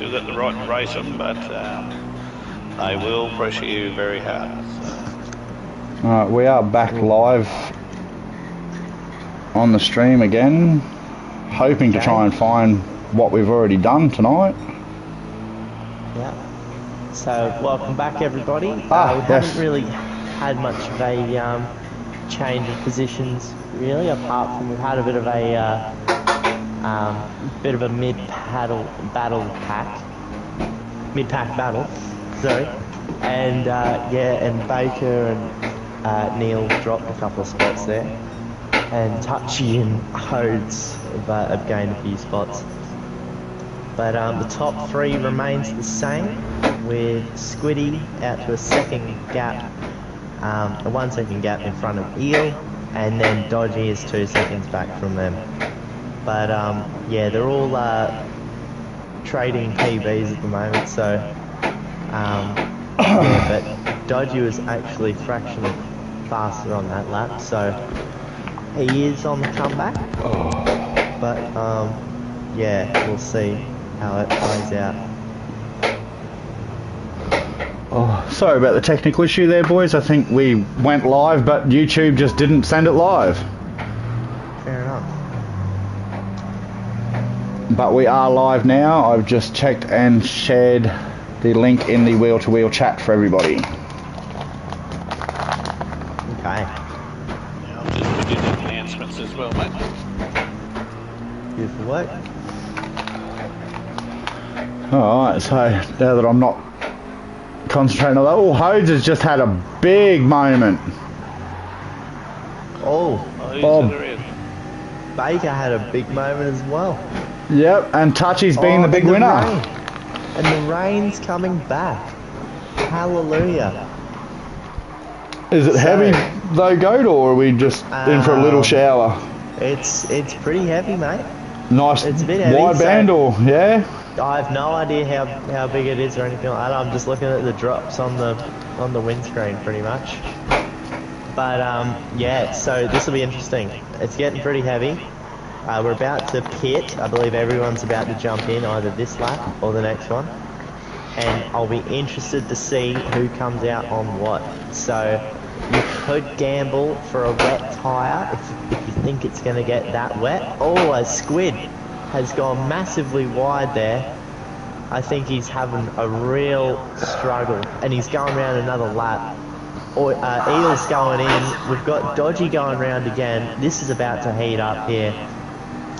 still got the right to race them, but they will pressure you very hard. Alright, we are back live on the stream again, hoping to try and find what we've already done tonight. Yeah. So, welcome back everybody. We haven't really had much of a change of positions, really, apart from we've had a bit of a mid-pack battle, sorry. And and Baker and Neil dropped a couple of spots there, and Touchy and Hodes have gained a few spots. But the top three remains the same, with Squiddy out to a second gap, a 1 second gap in front of Eel, and then Dodgy is 2 seconds back from them. But yeah, they're all trading PBs at the moment, so yeah, but Dodgy was actually fractionally faster on that lap, so he is on the comeback. But yeah, we'll see how it plays out. Oh, sorry about the technical issue there, boys. I think we went live, but YouTube just didn't send it live. Fair enough. But we are live now. I've just checked and shared the link in the wheel-to-wheel chat for everybody. Okay. Yeah, I'll just put in the announcements as well, mate. Beautiful work. Alright, so now that I'm not concentrating on that, oh, Hodes has just had a big moment. Baker had a big moment as well. Yep, and Touchy's been the big winner. And the rain's coming back. Hallelujah. Is it heavy though, Goat, or are we just in for a little shower? It's pretty heavy, mate. Nice. It's a bit heavy, wideband, or yeah? I have no idea how big it is or anything like that. I'm just looking at the drops on the windscreen pretty much. But yeah, so this will be interesting. It's getting pretty heavy. We're about to pit. I believe everyone's about to jump in either this lap or the next one. And I'll be interested to see who comes out on what. So you could gamble for a wet tyre if you think it's going to get that wet. Oh, a Squid has gone massively wide there. I think he's having a real struggle, and he's going around another lap. Eel's going in. We've got Dodgy going round again. This is about to heat up here,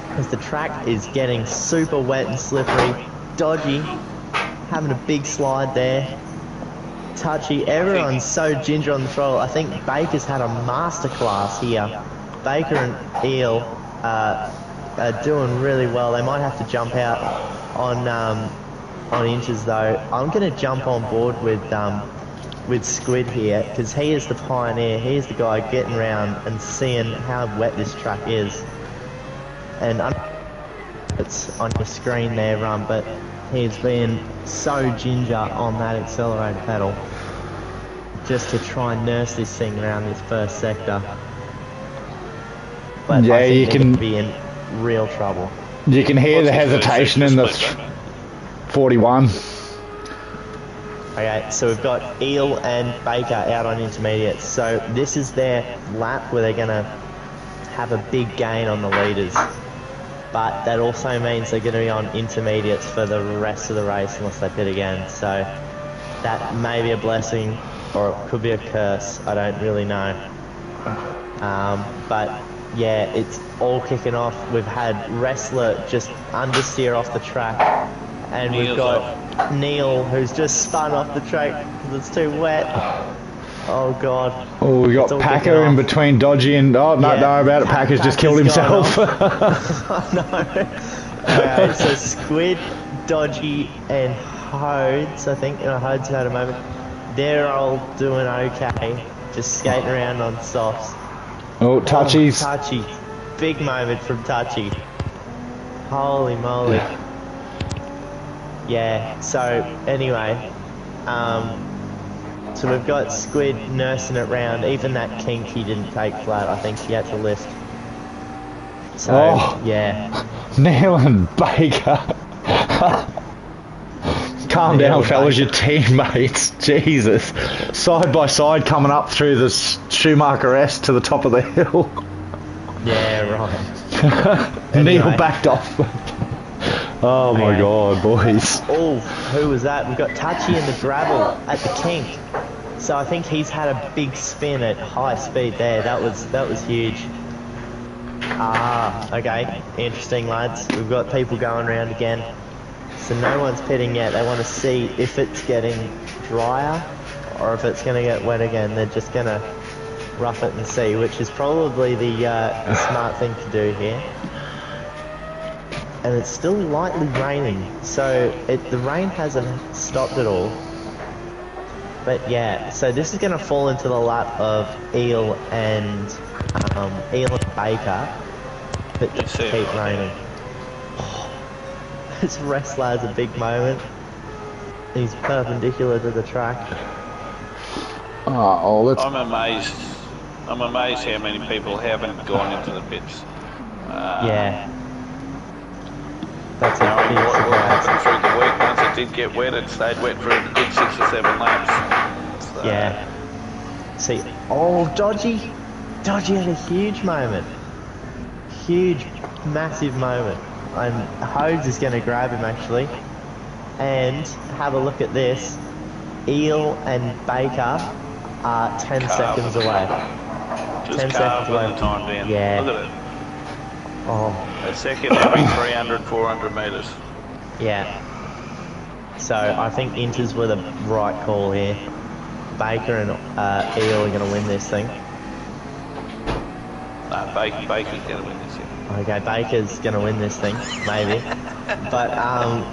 because the track is getting super wet and slippery. Dodgy having a big slide there. Touchy, everyone's so ginger on the throttle. I think Baker's had a masterclass here. Baker and Eel are doing really well. They might have to jump out on inches though. I'm going to jump on board with Squid here, because he is the pioneer. He is the guy getting around and seeing how wet this track is. And it's on your screen there, but he's been so ginger on that accelerator pedal just to try and nurse this thing around this first sector. But yeah, I think you can be in real trouble. You can hear the hesitation in the 41. Okay, so we've got Eel and Baker out on intermediates. So this is their lap where they're going to have a big gain on the leaders. But that also means they're going to be on intermediates for the rest of the race unless they pit again. So that may be a blessing or it could be a curse. I don't really know. But yeah, it's all kicking off. We've had Wrestler just understeer off the track. And we've got Neil, who's just spun off the track because it's too wet. Oh god. Oh, we got Packer in between Dodgy and don't know about it. Packer's just killed himself. No. Okay, so Squid, Dodgy, and Hodes, I think. Hodes had a moment. They're all doing okay, just skating around on softs. Oh, Touchy's. Touchy, big moment from Touchy. Holy moly. Yeah, so anyway, so we've got Squid nursing it round. Even that kink he didn't take flat. I think he had to lift. So, yeah. Neil and Baker. Calm Neil down, and fellas, Baker. your teammates. Jesus. Side by side coming up through the Schumacher S to the top of the hill. Yeah, right. Neil Anyway. backed off. Oh my Okay. god, boys. Oh, who was that? We've got Touchy in the gravel at the kink. So I think he's had a big spin at high speed there. That was huge. Ah, okay. Interesting, lads. We've got people going around again. So no one's pitting yet. They want to see if it's getting drier or if it's going to get wet again. They're just going to rough it and see, which is probably the smart thing to do here. And it's still lightly raining, so the rain hasn't stopped at all. But yeah, so this is going to fall into the lap of Eel and Baker, but just keep raining. Oh, this wrestler has a big moment. He's perpendicular to the track. Oh, let's... I'm amazed how many people haven't gone into the pits. Yeah. That's a Knowing big what surprise. happened through the week, once it did get wet, it stayed wet for a good 6 or 7 laps. So, Yeah. See, oh, Dodgy had a huge moment. Huge, massive moment. And Hodes is going to grab him actually. And have a look at this. Eel and Baker are 10 seconds away. Just 10 seconds carving away. the time down. Yeah. Look at it. Oh, A second every 300, 400 metres. yeah. So I think Inters were the right call here. Baker and Eel are going to win this thing. No, Baker's going to win this year. Okay, Baker's going to win this thing, maybe. But,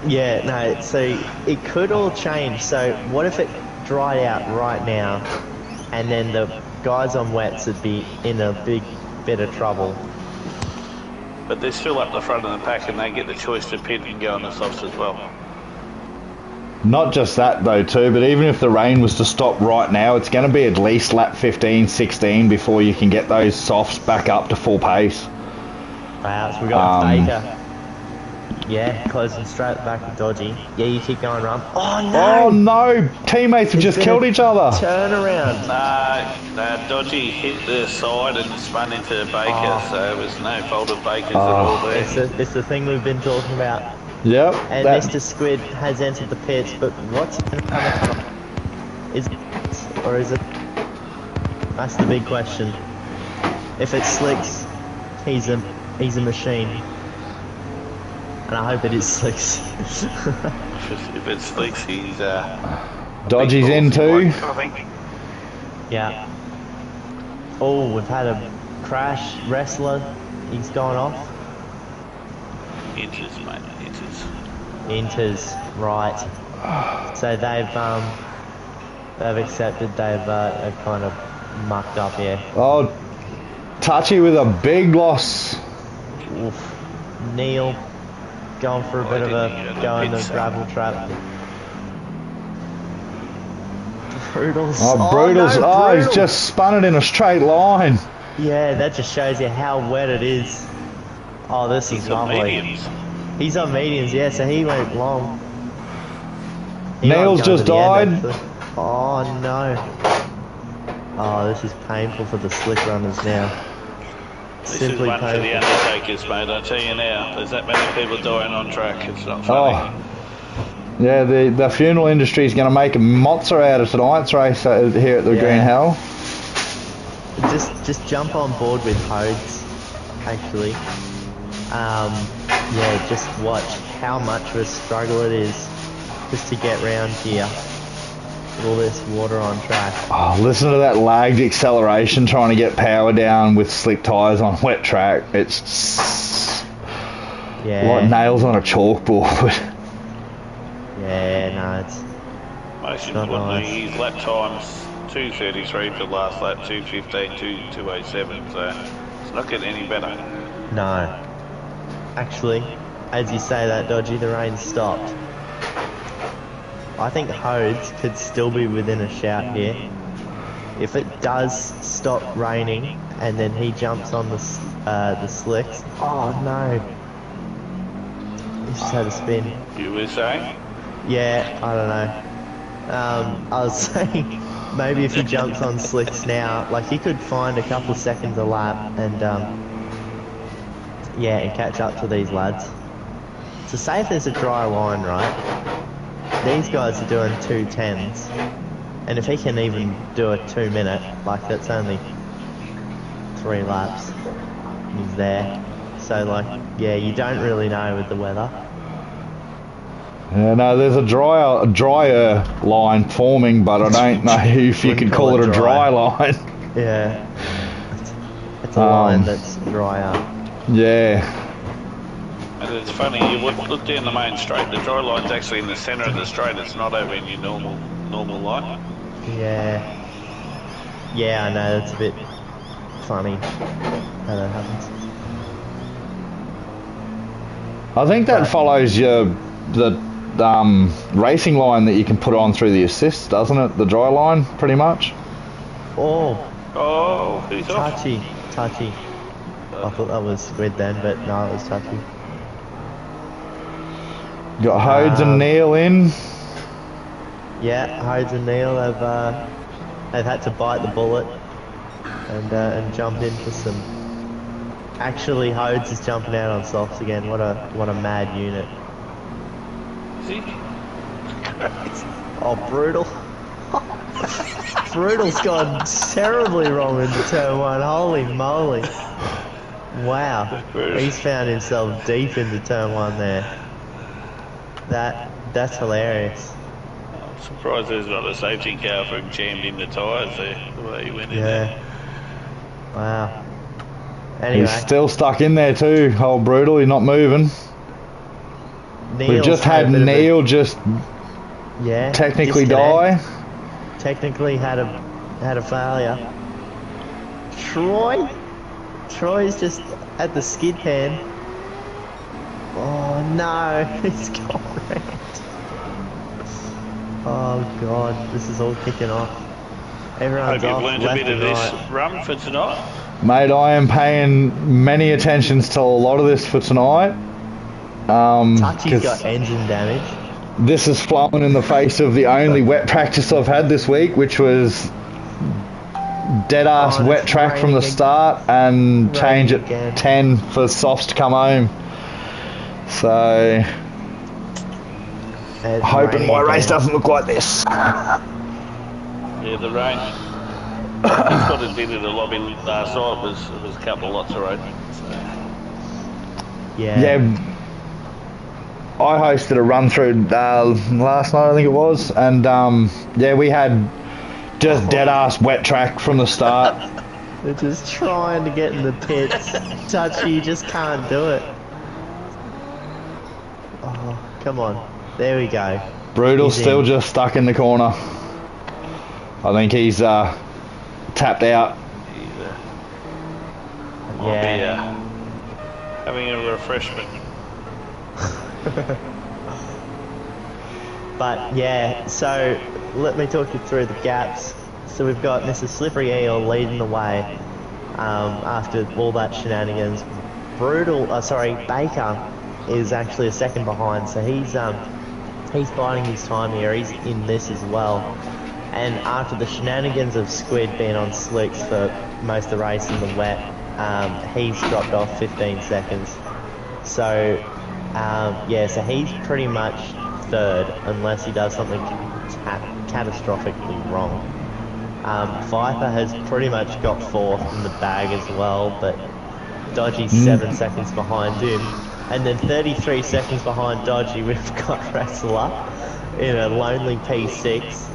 yeah, no, so it could all change. So what if it dried out right now and then the guys on wets would be in a big bit of trouble? But they're still up the front of the pack and they get the choice to pit and go on the softs as well. Not just that though too, but even if the rain was to stop right now, it's going to be at least lap 15, 16 before you can get those softs back up to full pace. Wow, so we got Baker. Yeah, closing straight back to Dodgy. Yeah, you keep going, Rum. Oh no! Oh no! Teammates have just killed each other! Turn around. No, Dodgy hit the side and spun into Baker, Oh. so it was no fault of Baker's at all there. It's the thing we've been talking about. Yep. And Mr. Squid has entered the pits, but what's going to come up? Is it, or is it? That's the big question. If it's Slicks, he's a machine. And I hope it is Slicks. If it's Slicks, he's Dodgy's in too. I think. Yeah. Oh, we've had a crash. Wrestler, he's gone off. Inches, mate, inches. Enters, right. So they've accepted they've kind of mucked up here. Oh, Touchy with a big loss. Oof. Neil going for a bit of a go in the gravel trap. Brutals. Oh, Brutals. No, Oh, he's Brutal. just spun it in a straight line. Yeah, that just shows you how wet it is. Oh, this is He's on lovely. mediums. He's on mediums, yeah, so he went long. Neil's just died. Oh no. Oh, this is painful for the slick runners now. This Simply is one for the painful. undertakers, mate, I tell you now. There's that many people dying on track, it's not funny. Oh. Yeah, the funeral industry is going to make a monster out of tonight's race here at the Yeah. Green Hell. Just jump on board with Hodes, actually. Yeah, just watch how much of a struggle it is just to get round here with all this water on track. Oh, listen to that lagged acceleration trying to get power down with slick tyres on wet track. It's Yeah. like nails on a chalkboard. Yeah, no, it's Most not importantly, nice. his lap time's 2:33 for the last lap, 2:15, 2:07, so it's not getting any better. no. Actually, as you say that, Dodgy, the rain stopped. I think Hodes could still be within a shout here. If it does stop raining and then he jumps on the slicks. Oh no! He just had a spin. You were saying? Yeah, I don't know. I was saying maybe if he jumps on slicks now, like he could find a couple of seconds a lap and yeah, and catch up to these lads. So say if there's a dry line, right? These guys are doing 2:10s, and if he can even do a 2 minute, like that's only 3 laps, he's there. So like, yeah, you don't really know with the weather. Yeah, no, there's a drier line forming, but I don't know if you could call it a dry line. Yeah, it's a line that's drier. Yeah. And it's funny, you look down the main straight, the dry line's actually in the centre of the straight, it's not over in your normal line. Yeah. Yeah, I know, that's a bit funny how that happens. I think that follows the racing line that you can put on through the assist, doesn't it? The dry line, pretty much. Oh, Who's off? touchy. I thought that was Squid then, but no, it was touchy. Got Hodes and Neil in. Yeah, Hodes and Neil have they've had to bite the bullet and jump into some. Actually, Hodes is jumping out on softs again. What a mad unit. See? Oh, brutal. Brutal's gone terribly wrong into turn 1. Holy moly! Wow, he's found himself deep into turn 1 there. That's hilarious. I'm surprised there's not a safety car for him jammed in the tyres there, the way he went in there. Yeah. Wow. Anyway. He's still stuck in there too, old Brutal, he's not moving. We've just had Neil just technically die. Technically had a failure. Troy's just at the skid pan. Oh no, he's gone round. Oh god, this is all kicking off. Everyone's Hope off you've learned a left bit and of this right. run for tonight. Mate, I am paying many attentions to a lot of this for tonight. Touchy's got engine damage. This has flown in the face of the only wet practice I've had this week, which was dead-ass wet track from the start and change at 10 for softs to come home. So, hoping my race doesn't look like this. Yeah, the rain. That's what it did at the lobby last night, was a couple of lots of rain. So. Yeah. I hosted a run through last night, I think it was, and yeah, we had just dead ass wet track from the start. They're just trying to get in the pits. Touchy, you just can't do it. Oh, come on. There we go. Brutal's still just stuck in the corner. I think he's tapped out. Yeah. Having a refreshment. But yeah, so let me talk you through the gaps. So we've got Mr. Slippery Eel leading the way after all that shenanigans. Baker is actually a second behind, so he's biding his time here. He's in this as well. And after the shenanigans of Squid being on slicks for most of the race in the wet, he's dropped off 15 seconds. So yeah, so he's pretty much third unless he does something catastrophically wrong. Viper has pretty much got fourth in the bag as well, but Dodgy's 7 seconds behind him. And then 33 seconds behind Dodgy, we've got Wrestler in a lonely P6.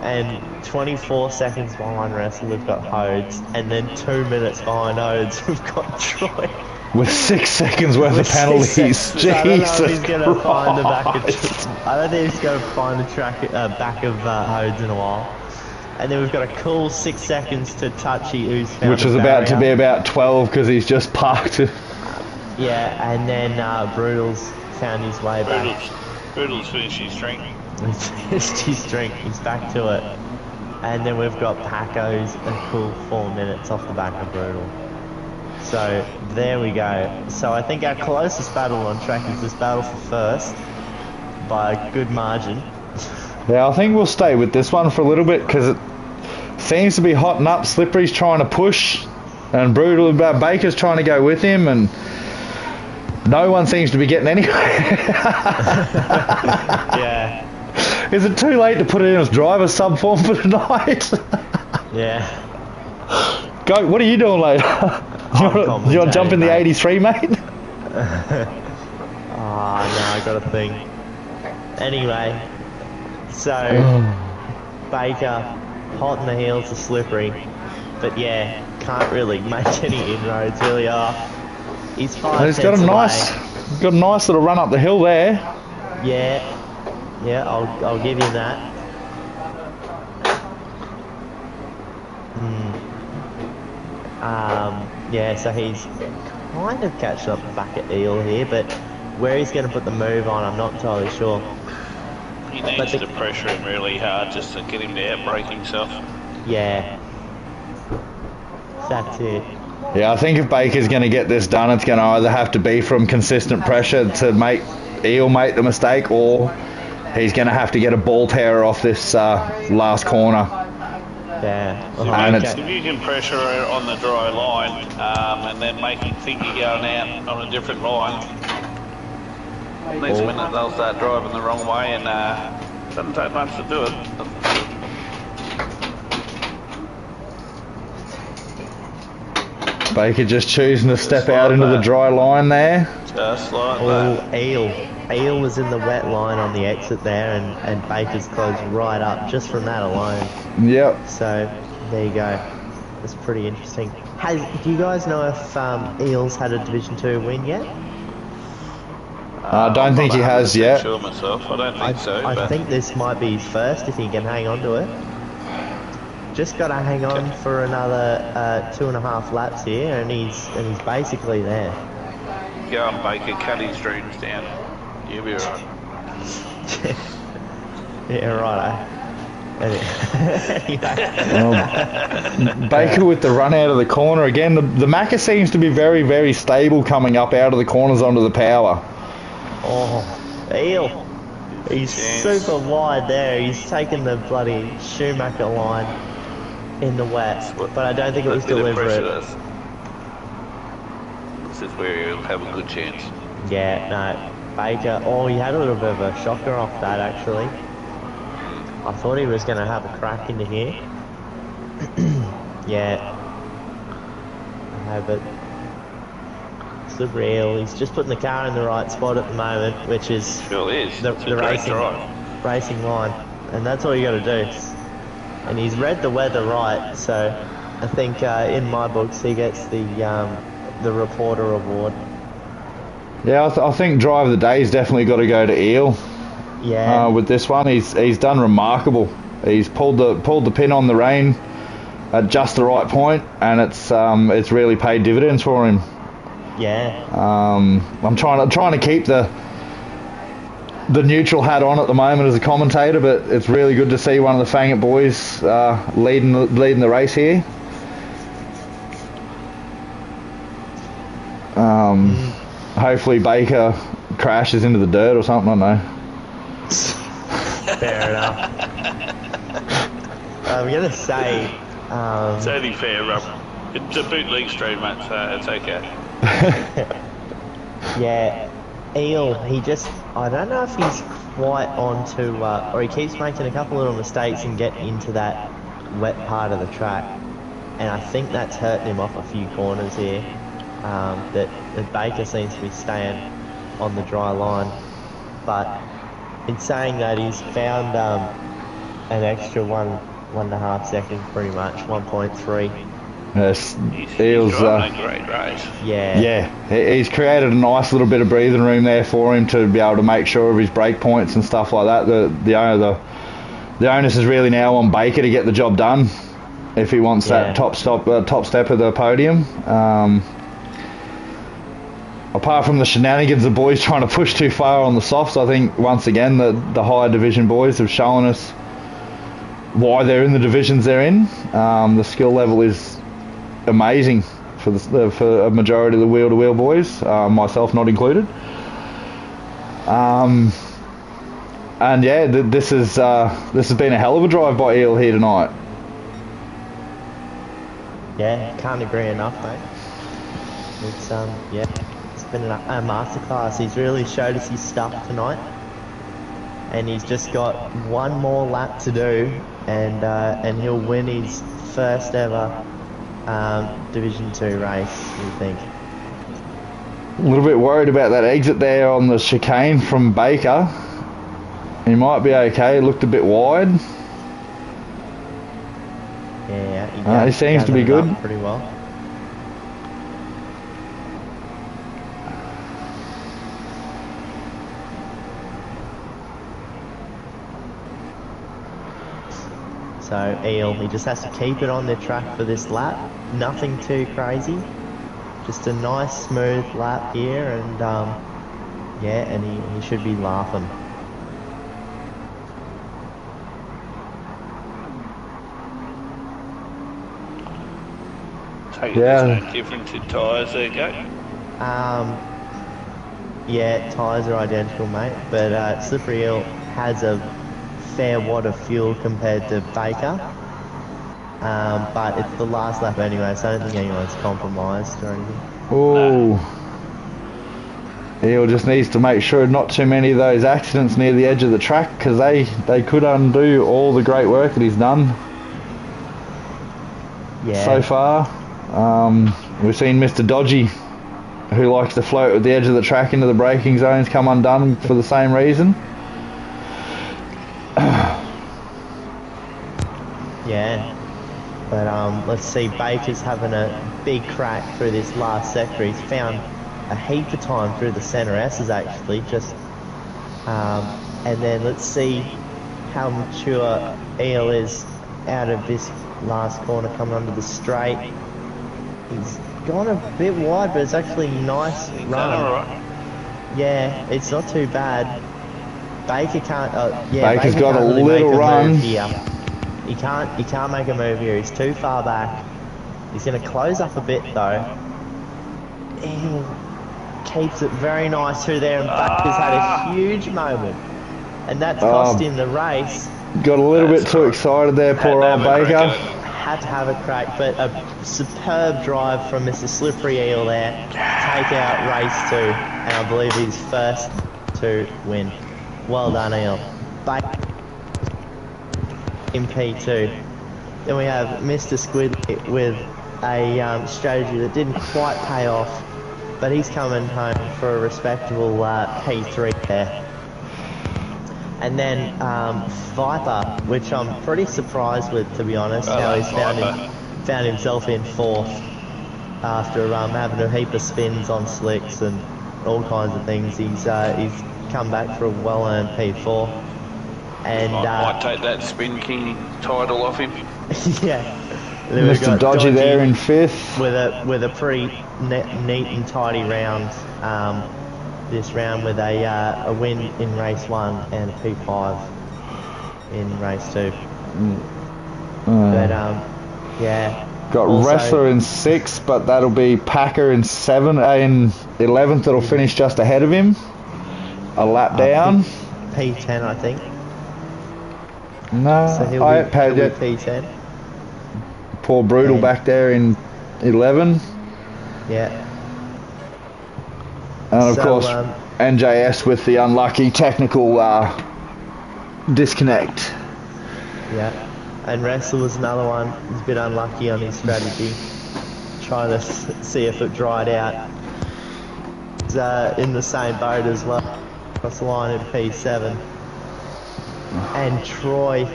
And 24 seconds behind Wrestler, we've got Hodes. And then 2 minutes behind Hodes, we've got Troy. With 6 seconds worth of penalties. Jesus I don't know if he's going to find the back of. Christ. I don't think he's going to find the back of Hodes in a while. And then we've got a cool 6 seconds to Touchy, who's found Which is about to be about 12 because he's just parked. Yeah, and then Brutal's found his way back. Brutal's finished his drink. He's finished his drink. He's back to it. And then we've got Paco's a cool 4 minutes off the back of Brutal. So there we go. So I think our closest battle on track is this battle for first. by a good margin. Yeah, I think we'll stay with this one for a little bit because it seems to be hotting up. Slippery's trying to push, and Brutal Baker's trying to go with him, and no one seems to be getting anywhere. Yeah. Is it too late to put it in as driver sub form for tonight? Yeah. Go. What are you doing later? You want to jump in the 83, mate? Oh, no, I got a thing. Anyway, so Baker, hot in the heels of Slippery, but yeah, can't really make any inroads, really are. He's 5 He's got a nice little run up the hill there. Yeah, I'll give him that. Yeah, so he's kind of catching up back at Eel here, but where he's going to put the move on, I'm not entirely sure. He needs to pressure him really hard just to get him to outbrake himself. Yeah. That's it. Yeah, I think if Baker's going to get this done, it's going to either have to be from consistent pressure to make Eel make the mistake, or he's going to have to get a ball terror off this last corner. Yeah. If you can pressure it on the dry line and then make him think you're going out on a different line, next minute they'll start driving the wrong way, and it doesn't take much to do it. Baker just choosing to step out into the dry line there. Just like that. Eel was in the wet line on the exit there, and Baker's closed right up just from that alone. Yep. So there you go. That's pretty interesting. Do you guys know if Eels had a Division 2 win yet? I don't think he has yet. Sure myself. I don't think so. I think this might be his first if he can hang on to it. Just got to hang on for another 2.5 laps here, and he's basically there. Go on, Baker, cut his dreams down. You'll be right. Yeah, right. Baker with the run out of the corner again. The Macca seems to be very, very stable coming up out of the corners onto the power. Oh, Eel. He's super wide there. He's taken the bloody Schumacher line in the wet, but I don't think it was deliberate. This is where he'll have a good chance. Yeah, no. Baker, he had a little bit of a shocker off that actually. I thought he was going to have a crack into here. Yeah. No, but Slippery Eel, he's just putting the car in the right spot at the moment, which is the racing line. And that's all you got to do. And he's read the weather right, so I think in my books he gets the reporter award. Yeah, I think driver of the day's definitely got to go to Eel. Yeah. With this one, he's done remarkable. He's pulled the pin on the rein at just the right point, and it's really paid dividends for him. Yeah. I'm trying to keep the neutral hat on at the moment as a commentator, but it's really good to see one of the Fang It boys leading the race here. Hopefully Baker crashes into the dirt or something, I don't know. Fair enough. I'm going to say... it's only fair, Rob. It's a bootleg stream, mate, so it's okay. Yeah, Eel, he just... I don't know if he's quite onto... or he keeps making a couple little mistakes and getting into that wet part of the track. And I think that's hurting him off a few corners here. That Baker seems to be staying on the dry line, but in saying that, he's found an extra 1.5 seconds, pretty much 1.3. Yes, He's driving a great race. Yeah, he's created a nice little bit of breathing room there for him to be able to make sure of his break points and stuff like that. The onus is really now on Baker to get the job done if he wants that top step of the podium. Apart from the shenanigans of boys trying to push too far on the softs, I think once again the higher division boys have shown us why they're in the divisions they're in. The skill level is amazing for a majority of the wheel-to-wheel boys, myself not included. And yeah, this has been a hell of a drive by Eel here tonight. Yeah, can't agree enough, mate. It's yeah, it's been a masterclass. He's really showed us his stuff tonight, and he's just got one more lap to do, and he'll win his first ever Division 2 race. We think. A little bit worried about that exit there on the chicane from Baker. He might be okay. Looked a bit wide. Yeah, he seems to be good. Pretty well. So Eel, he just has to keep it on the track for this lap. Nothing too crazy. Just a nice smooth lap here, and yeah, and he should be laughing. There's no difference in tyres there, Go? Yeah, tyres are identical, mate, but Slippery Eel has a fair wad of fuel compared to Baker. But it's the last lap anyway, so I don't think anyone's compromised or anything. Oh. Eel just needs to make sure not too many of those accidents near the edge of the track, because they could undo all the great work that he's done so far. We've seen Mr. Dodgy, who likes to float at the edge of the track into the braking zones, come undone for the same reason. Yeah, but let's see, Baker's having a big crack through this last sector. He's found a heap of time through the centre S's actually, just and then let's see how mature Eel is out of this last corner coming onto the straight. He's gone a bit wide, but it's actually nice run. Yeah, it's not too bad. Baker can't. Baker's Baker got can't a really little make a run move here. He can't make a move here. He's too far back. He's going to close up a bit though. He keeps it very nice through there, and Baker's had a huge moment, and that's cost him the race. Got a little bit too excited there, poor old Baker. Had to have a crack, but a superb drive from Mr. Slippery Eel there to take out race 2, and I believe he's first to win. Well done, Eel. Baker in P2. Then we have Mr. Squidly with a strategy that didn't quite pay off, but he's coming home for a respectable P3 there. And then Viper, which I'm pretty surprised with, to be honest, how he's found himself in 4th after having a heap of spins on slicks and all kinds of things. He's come back for a well-earned P4. And might take that Spin King title off him. Yeah. Mr. Dodgy there in 5th. With a pretty neat and tidy round. This round with a win in race 1 and a P5 in race 2. But yeah. Got also, Wrestler in 6th, but that'll be Packer in 7th, in 11th. That'll finish just ahead of him. A lap down. P10, I think. No, so he'll be P10. Poor Brutal back there in 11. Yeah. And of course, NJS with the unlucky technical disconnect. Yeah, and Wrestler was another one. He's a bit unlucky on his strategy, trying to see if it dried out. He's in the same boat as well, across the line in P7. And Troy,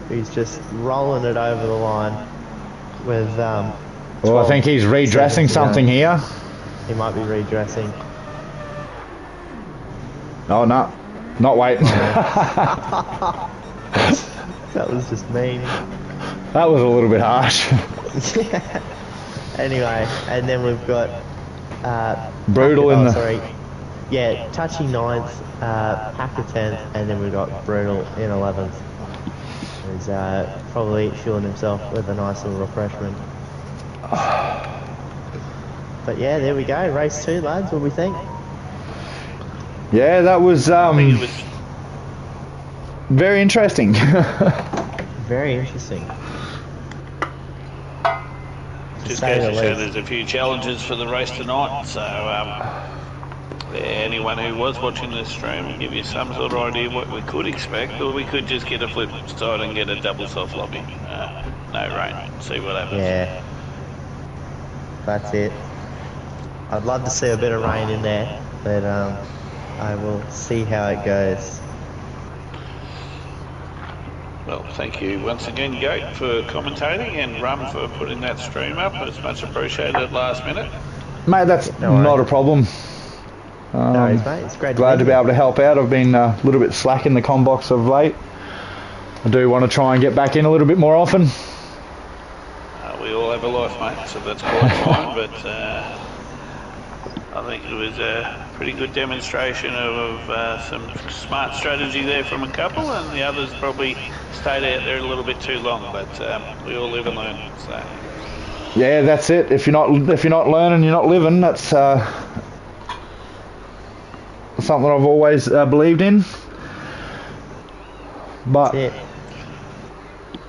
who's just rolling it over the line with. Well, I think he's redressing something here. He might be redressing. Oh no, not waiting. That was just mean. That was a little bit harsh. Yeah. Anyway, and then we've got Brutal in the. Sorry. Yeah, Touchy 9th, Packer 10th, and then we've got Brutal in 11th. He's probably fueling himself with a nice little refreshment. But yeah, there we go. Race 2, lads. What do we think? Yeah, that was. very interesting. Very interesting. Just say goes the to show least. there's a few challenges for the race tonight, so anyone who was watching this stream will give you some sort of idea what we could expect, or we could just get a flip side and get a double soft lobby. No rain, see what happens. Yeah. That's it. I'd love to see a bit of rain in there, but I will see how it goes. Well, thank you once again, Goat, for commentating, and Rum for putting that stream up. It's much appreciated at last minute. Mate, that's No worries. not a problem. No worries, mate. It's great Glad to meet be you. able to help out. I've been a little bit slack in the combox of late. I do want to try and get back in a little bit more often. We all have a life, mate, so that's quite fine, but I think it was a pretty good demonstration of some smart strategy there from a couple, and the others probably stayed out there a little bit too long, but we all live and learn, so. Yeah, that's it. If you're not learning, you're not living. That's something I've always believed in. But That's it.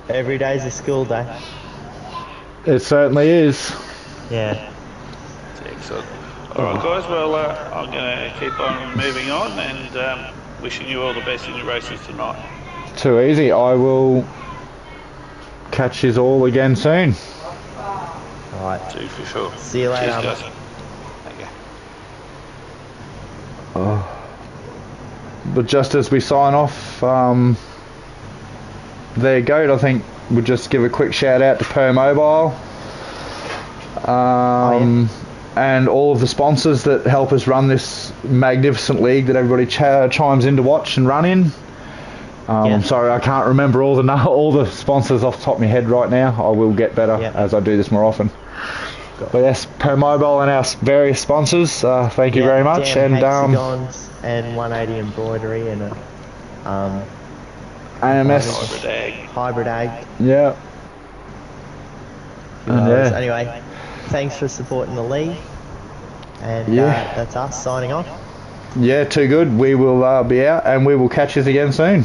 Every day's a school day. it certainly is. Yeah. Excellent. Alright guys, well I'm going to keep on moving on, and wishing you all the best in your races tonight. Too easy. I will catch you all again soon. Alright. See you for sure. See you later. Cheers, guys. Okay. But just as we sign off, there you go. I think we'll just give a quick shout out to Per Mobile. And all of the sponsors that help us run this magnificent league that everybody chimes in to watch and run in. I'm sorry, I can't remember all the sponsors off the top of my head right now. I will get better as I do this more often. But yes, Per Mobile and our various sponsors, thank you very much. Dan And Hexagons and 180 Embroidery and a AMS. Hybrid Ag. Yeah. And yeah. Anyway, thanks for supporting the league. And that's us signing off. Yeah, too good. We will be out, and we will catch you again soon.